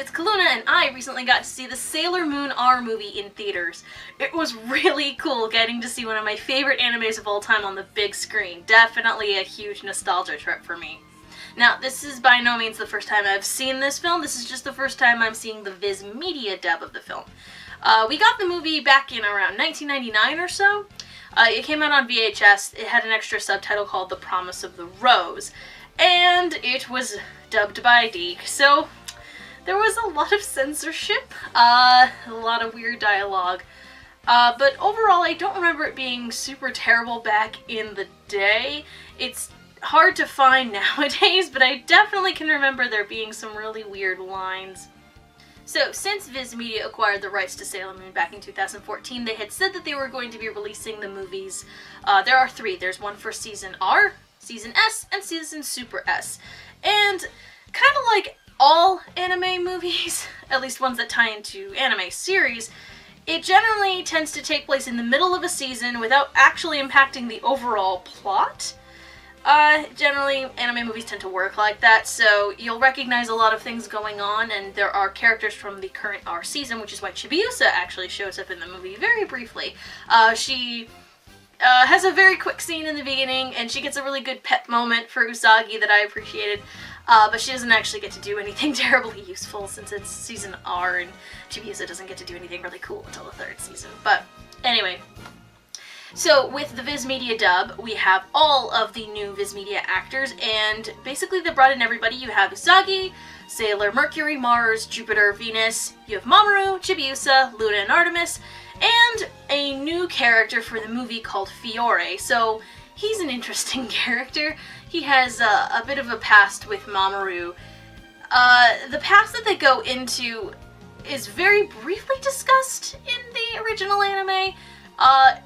it's Calluna, and I recently got to see the Sailor Moon R movie in theaters. It was really cool getting to see one of my favorite animes of all time on the big screen. Definitely a huge nostalgia trip for me. Now, this is by no means the first time I've seen this film. This is just the first time I'm seeing the Viz Media dub of the film. We got the movie back in around 1999 or so. It came out on VHS. It had an extra subtitle called The Promise of the Rose, and it was dubbed by Deke, so there was a lot of censorship, a lot of weird dialogue, but overall I don't remember it being super terrible back in the day. It's hard to find nowadays, but I definitely can remember there being some really weird lines. So, since Viz Media acquired the rights to Sailor Moon back in 2014, they had said that they were going to be releasing the movies. There are three. There's one for Season R, Season S, and Season Super S. And kind of like all anime movies, at least ones that tie into anime series, it generally tends to take place in the middle of a season without actually impacting the overall plot. Generally, anime movies tend to work like that, so you'll recognize a lot of things going on, and there are characters from the current R season, which is why Chibiusa actually shows up in the movie very briefly. She has a very quick scene in the beginning, and she gets a really good pep moment for Usagi that I appreciated, but she doesn't actually get to do anything terribly useful since it's Season R, and Chibiusa doesn't get to do anything really cool until the third season. But anyway, so with the Viz Media dub, we have all of the new Viz Media actors, and basically they brought in everybody. You have Usagi, Sailor Mercury, Mars, Jupiter, Venus, you have Mamoru, Chibiusa, Luna, and Artemis, and a new character for the movie called Fiore. So he's an interesting character. He has a bit of a past with Mamoru. The past that they go into is very briefly discussed in the original anime.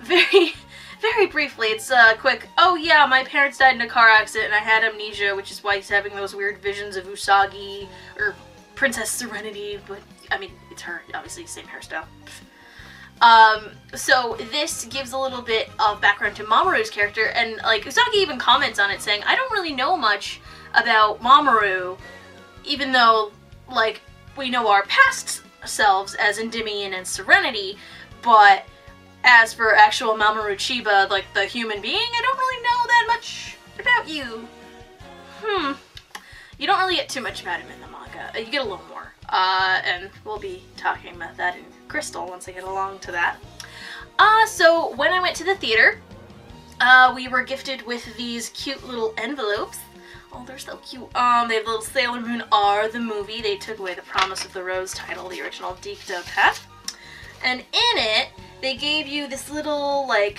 Very briefly. It's quick, oh yeah, my parents died in a car accident and I had amnesia, which is why he's having those weird visions of Usagi, or Princess Serenity, but, I mean, it's her, obviously, same hairstyle. So this gives a little bit of background to Mamoru's character, and, like, Usagi even comments on it saying, I don't really know much about Mamoru, even though, like, we know our past selves as Endymion and Serenity, but as for actual Mamoru Chiba, like the human being, I don't really know that much about you. You don't really get too much about him in the manga. You get a little more. And we'll be talking about that in Crystal once I get along to that. So when I went to the theater, we were gifted with these cute little envelopes. Oh, they're so cute. They have little Sailor Moon R, the movie. They took away the Promise of the Rose title the original Deke dub had. And in it, they gave you this little, like,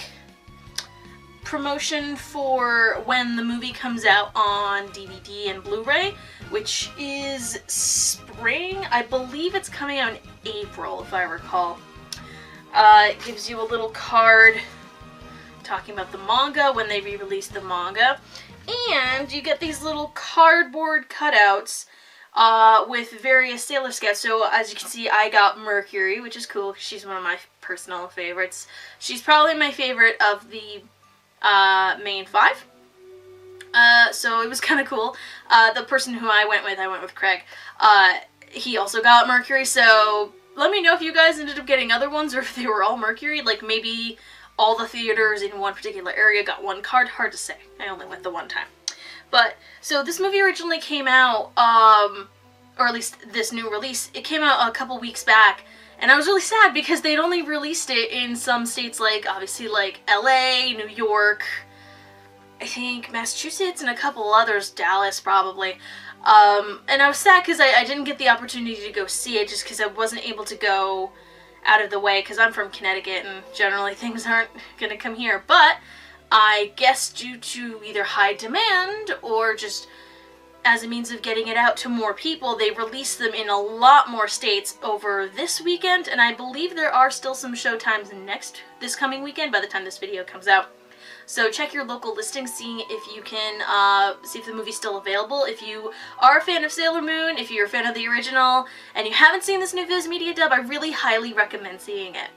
promotion for when the movie comes out on DVD and Blu-ray, which is spring. I believe it's coming out in April, if I recall. It gives you a little card talking about the manga, when they re-released the manga, and you get these little cardboard cutouts with various Sailor Scouts. So as you can see, I got Mercury, which is cool because she's one of my personal favorites. She's probably my favorite of the main five. So it was kind of cool. The person who I went with Craig. He also got Mercury, so let me know if you guys ended up getting other ones or if they were all Mercury. Like maybe all the theaters in one particular area got one card. Hard to say. I only went the one time. But, so this movie originally came out, or at least this new release, it came out a couple weeks back, and I was really sad because they'd only released it in some states like, obviously, like LA, New York, I think Massachusetts, and a couple others, Dallas probably. And I was sad because I didn't get the opportunity to go see it just because I wasn't able to go out of the way because I'm from Connecticut and generally things aren't going to come here, but I guess due to either high demand or just as a means of getting it out to more people, they released them in a lot more states over this weekend, and I believe there are still some showtimes this coming weekend by the time this video comes out. So check your local listings, seeing if you can see if the movie's still available. If you are a fan of Sailor Moon, if you're a fan of the original, and you haven't seen this new Viz Media dub, I really highly recommend seeing it.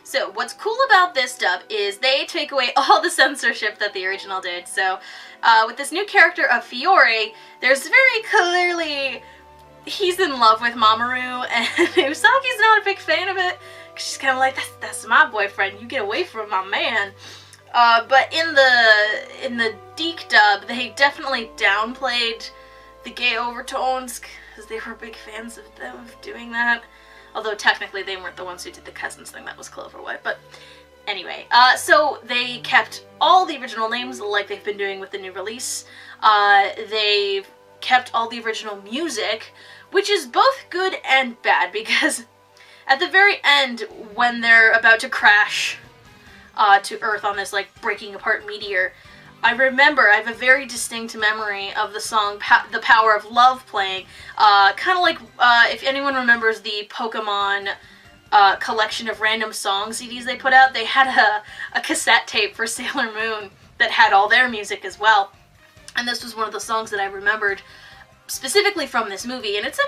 So what's cool about this dub is they take away all the censorship that the original did. So with this new character of Fiore, there's very clearly he's in love with Mamoru, and Usagi's not a big fan of it. She's kind of like, that's my boyfriend. You get away from my man. But in the Deke dub, they definitely downplayed the gay overtones because they were big fans of them doing that. Although technically they weren't the ones who did the cousins thing. That was Cloverwood. But anyway, so they kept all the original names like they've been doing with the new release. They've kept all the original music, which is both good and bad, because at the very end, when they're about to crash to Earth on this, like, breaking apart meteor, I have a very distinct memory of the song The Power of Love playing, kind of like, if anyone remembers the Pokemon collection of random song CDs they put out, they had a cassette tape for Sailor Moon that had all their music as well. And this was one of the songs that I remembered specifically from this movie, and it's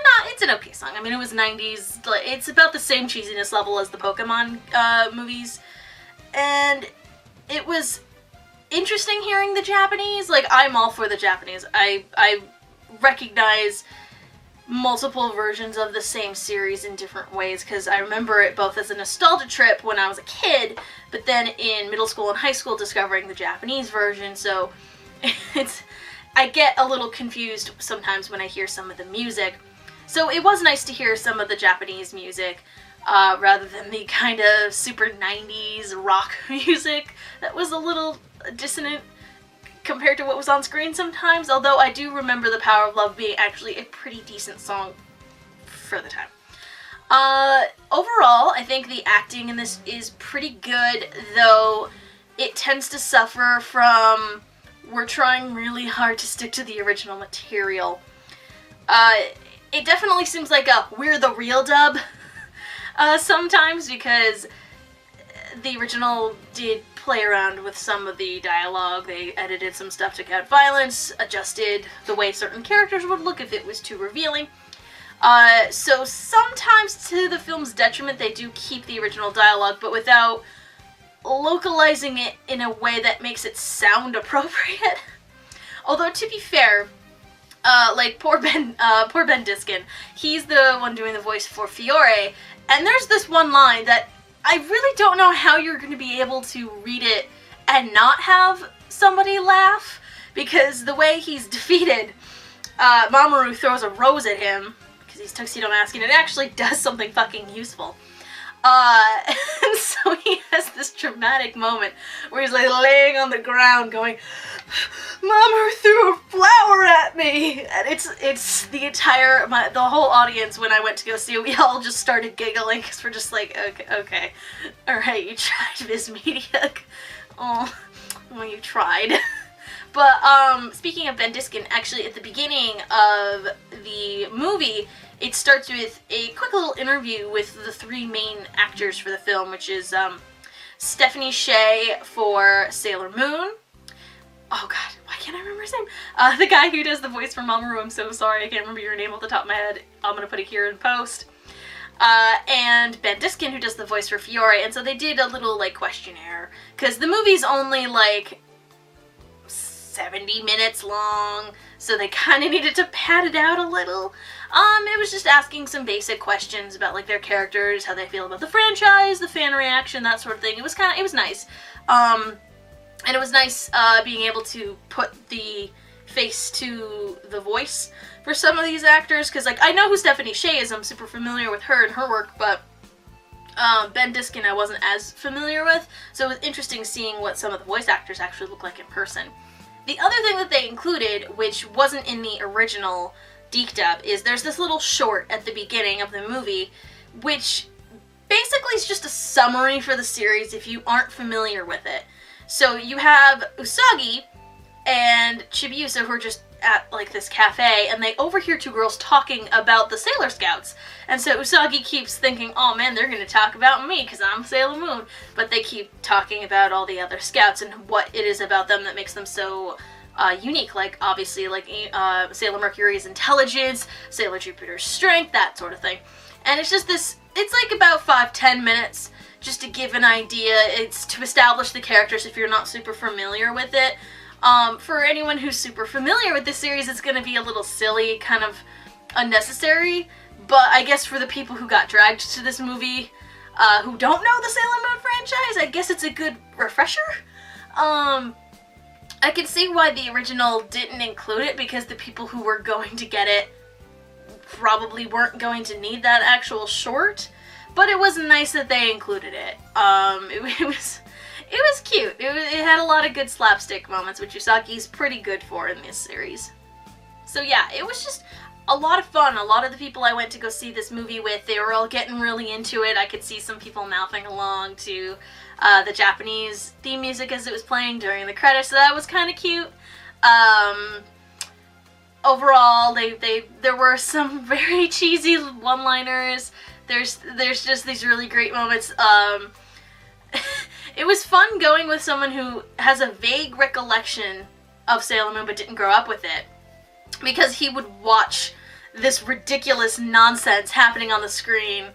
an okay song. I mean, it was 90s, it's about the same cheesiness level as the Pokemon movies, and it was interesting hearing the Japanese. Like, I'm all for the Japanese. I recognize multiple versions of the same series in different ways, because I remember it both as a nostalgia trip when I was a kid, but then in middle school and high school discovering the Japanese version, so I get a little confused sometimes when I hear some of the music. So it was nice to hear some of the Japanese music, rather than the kind of super 90s rock music that was a little dissonant compared to what was on screen sometimes, although I do remember The Power of Love being actually a pretty decent song for the time. Overall, I think the acting in this is pretty good, though it tends to suffer from, we're trying really hard to stick to the original material. It definitely seems like a we're the real dub sometimes, because the original did play around with some of the dialogue. They edited some stuff, took out violence, adjusted the way certain characters would look if it was too revealing. So sometimes, to the film's detriment, they do keep the original dialogue, but without localizing it in a way that makes it sound appropriate. Although, to be fair, like poor Ben Diskin, he's the one doing the voice for Fiore, and there's this one line that I really don't know how you're going to be able to read it and not have somebody laugh, because the way he's defeated, Mamoru throws a rose at him, because he's Tuxedo Mask, and it actually does something fucking useful. And so he has this dramatic moment where he's like laying on the ground going, Mamoru threw a flower at me! And it's the whole audience, when I went to go see it, we all just started giggling, because we're just like, okay, alright, you tried, Viz Media. Oh, well, you tried. But, speaking of Ben Diskin, actually at the beginning of the movie, it starts with a quick little interview with the three main actors for the film, which is Stephanie Sheh for Sailor Moon. Oh god, why can't I remember his name? The guy who does the voice for Mamoru, I'm so sorry, I can't remember your name off the top of my head. I'm gonna put it here in post. And Ben Diskin, who does the voice for Fiore, and so they did a little, like, questionnaire, because the movie's only, like, 70 minutes long, so they kind of needed to pad it out a little. It was just asking some basic questions about, like, their characters, how they feel about the franchise, the fan reaction, that sort of thing. It was nice. And it was nice, being able to put the face to the voice for some of these actors, because, like, I know who Stephanie Sheh is, I'm super familiar with her and her work, but Ben Diskin I wasn't as familiar with, so it was interesting seeing what some of the voice actors actually look like in person. The other thing that they included, which wasn't in the original Deke dub, is there's this little short at the beginning of the movie, which basically is just a summary for the series if you aren't familiar with it. So you have Usagi and Chibiusa, who are just at, like, this cafe, and they overhear two girls talking about the Sailor Scouts. And so Usagi keeps thinking, oh man, they're gonna talk about me because I'm Sailor Moon. But they keep talking about all the other scouts and what it is about them that makes them so unique. Like, obviously, like, Sailor Mercury's intelligence, Sailor Jupiter's strength, that sort of thing. And it's just this, it's like about 5-10 minutes just to give an idea. It's to establish the characters if you're not super familiar with it. For anyone who's super familiar with this series, it's going to be a little silly, kind of unnecessary, but I guess for the people who got dragged to this movie, who don't know the Sailor Moon franchise, I guess it's a good refresher. I can see why the original didn't include it, because the people who were going to get it probably weren't going to need that actual short, but it was nice that they included it. It was cute. It had a lot of good slapstick moments, which Usagi's pretty good for in this series. So yeah, it was just a lot of fun. A lot of the people I went to go see this movie with, they were all getting really into it. I could see some people mouthing along to the Japanese theme music as it was playing during the credits, so that was kind of cute. Overall, there were some very cheesy one-liners. There's just these really great moments. It was fun going with someone who has a vague recollection of Sailor Moon but didn't grow up with it, because he would watch this ridiculous nonsense happening on the screen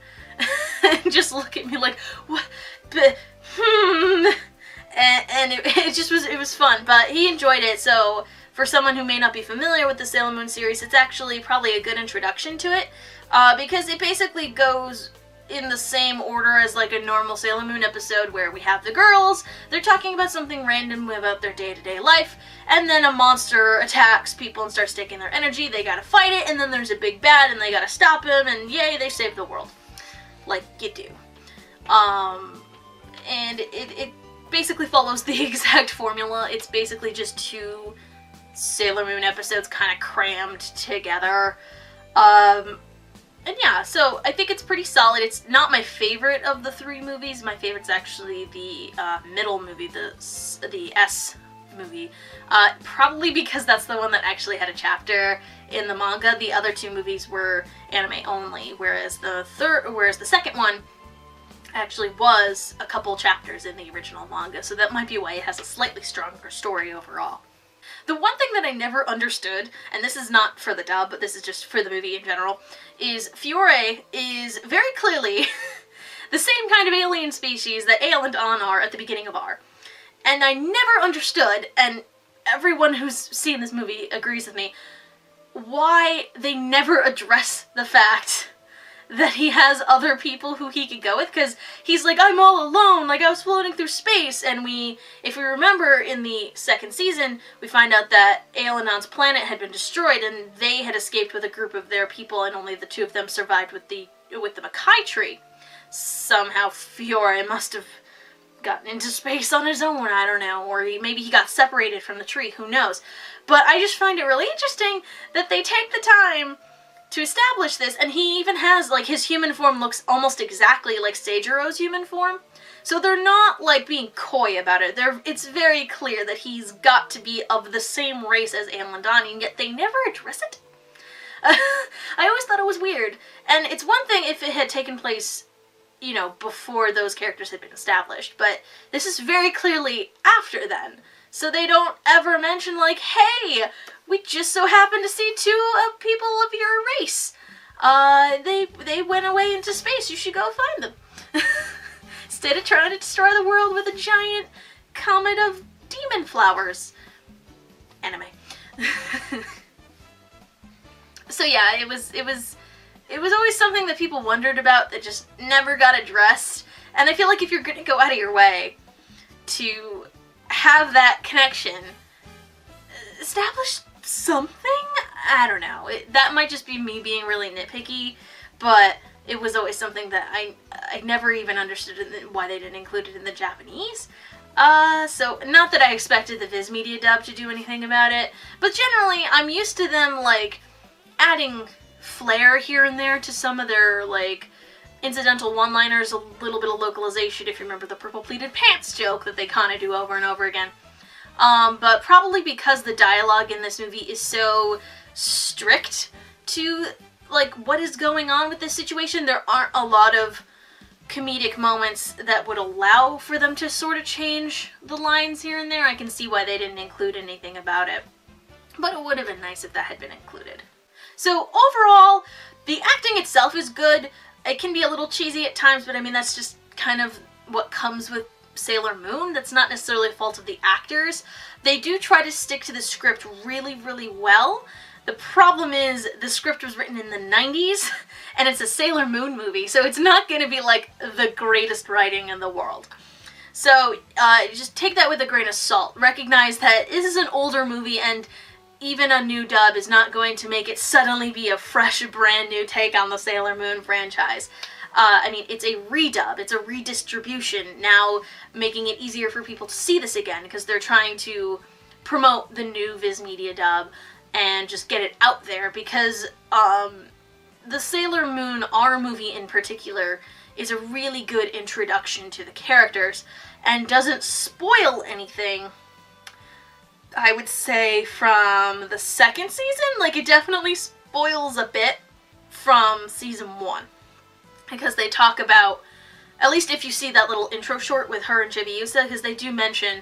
and just look at me like, what? And it was fun, but he enjoyed it. So for someone who may not be familiar with the Sailor Moon series, it's actually probably a good introduction to it, because it basically goes in the same order as like a normal Sailor Moon episode, where we have the girls, they're talking about something random about their day-to-day life, and then a monster attacks people and starts taking their energy, they gotta fight it, and then there's a big bad and they gotta stop him, and yay, they save the world. Like you do. And it basically follows the exact formula. It's basically just 2 Sailor Moon episodes kind of crammed together. And yeah, so I think it's pretty solid. It's not my favorite of the 3 movies. My favorite's actually the middle movie, the S movie. Probably because that's the one that actually had a chapter in the manga. The other 2 movies were anime only, whereas the second one actually was a couple chapters in the original manga, so that might be why it has a slightly stronger story overall. The one thing that I never understood, and this is not for the dub, but this is just for the movie in general, is Fiore is very clearly the same kind of alien species that Ale and An are at the beginning of R. And I never understood, and everyone who's seen this movie agrees with me, why they never address the fact that he has other people who he could go with, because he's like, I'm all alone, like I was floating through space, and if we remember in the second season, we find out that Ale and An's planet had been destroyed, and they had escaped with a group of their people, and only the 2 of them survived with the Makai tree. Somehow Fiore must have gotten into space on his own, I don't know, or maybe he got separated from the tree, who knows. But I just find it really interesting that they take the time to establish this, and he even has, like, his human form looks almost exactly like Seijiro's human form. So they're not, like, being coy about it. It's very clear that he's got to be of the same race as Ale and An, and yet they never address it. I always thought it was weird. And it's one thing if it had taken place, you know, before those characters had been established, but this is very clearly after then. So they don't ever mention, like, hey, we just so happened to see 2 people of your race. They went away into space. You should go find them. Instead of trying to destroy the world with a giant comet of demon flowers. Anime. So yeah, it was always something that people wondered about that just never got addressed. And I feel like if you're going to go out of your way to have that connection, establish something? I don't know. That might just be me being really nitpicky, but it was always something that I never even understood why they didn't include it in the Japanese. So not that I expected the Viz Media dub to do anything about it, but generally I'm used to them, like, adding flair here and there to some of their, like, incidental one-liners, a little bit of localization, if you remember the purple pleated pants joke that they kind of do over and over again. But probably because the dialogue in this movie is so strict to, like, what is going on with this situation, there aren't a lot of comedic moments that would allow for them to sort of change the lines here and there. I can see why they didn't include anything about it. But it would have been nice if that had been included. So overall, the acting itself is good. It can be a little cheesy at times, but I mean, that's just kind of what comes with Sailor Moon. That's not necessarily a fault of the actors. They do try to stick to the script really, really well. The problem is the script was written in the 90s, and it's a Sailor Moon movie, so it's not going to be like the greatest writing in the world. So just take that with a grain of salt. Recognize that this is an older movie, and even a new dub is not going to make it suddenly be a fresh, brand new take on the Sailor Moon franchise. I mean, it's a redub, it's a redistribution, now making it easier for people to see this again, because they're trying to promote the new Viz Media dub and just get it out there, because the Sailor Moon R movie in particular is a really good introduction to the characters and doesn't spoil anything, I would say, from the second season. Like, it definitely spoils a bit from season 1, because they talk about, at least if you see that little intro short with her and Chibiusa, because they do mention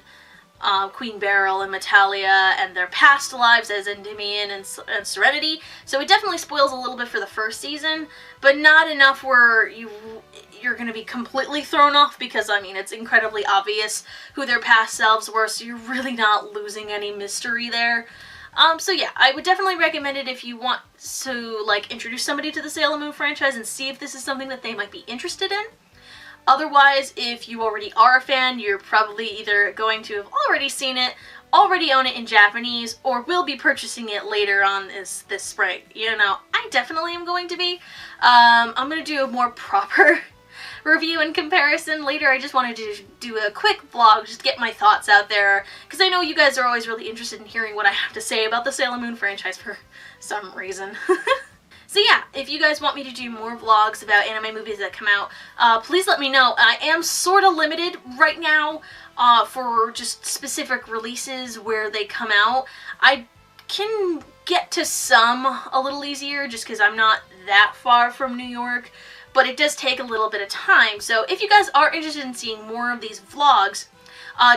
Queen Beryl and Metalia and their past lives as Endymion and Serenity, so it definitely spoils a little bit for the first season, but not enough where you're going to be completely thrown off, because, I mean, it's incredibly obvious who their past selves were, so you're really not losing any mystery there. So yeah, I would definitely recommend it if you want to, like, introduce somebody to the Sailor Moon franchise and see if this is something that they might be interested in. Otherwise, if you already are a fan, you're probably either going to have already seen it, already own it in Japanese, or will be purchasing it later on this spring. You know, I definitely am going to be. I'm going to do a more proper review and comparison later. I just wanted to do a quick vlog, just get my thoughts out there, because I know you guys are always really interested in hearing what I have to say about the Sailor Moon franchise for some reason. So yeah, if you guys want me to do more vlogs about anime movies that come out, please let me know. I am sort of limited right now for just specific releases where they come out. I can get to some a little easier just because I'm not that far from New York, but it does take a little bit of time. So if you guys are interested in seeing more of these vlogs,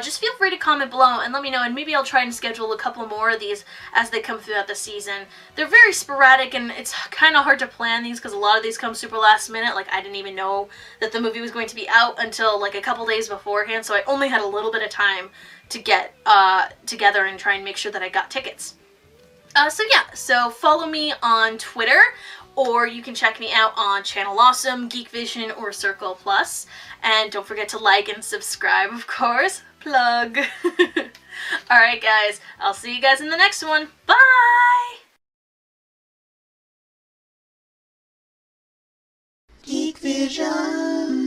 just feel free to comment below and let me know, and maybe I'll try and schedule a couple more of these as they come throughout the season. They're very sporadic, and it's kind of hard to plan these because a lot of these come super last minute. Like, I didn't even know that the movie was going to be out until like a couple days beforehand, so I only had a little bit of time to get together and try and make sure that I got tickets. So yeah, so follow me on Twitter, or you can check me out on Channel Awesome, Geek Vision, or Circle Plus. And don't forget to like and subscribe, of course. Plug. Alright guys, I'll see you guys in the next one. Bye! Geek Vision.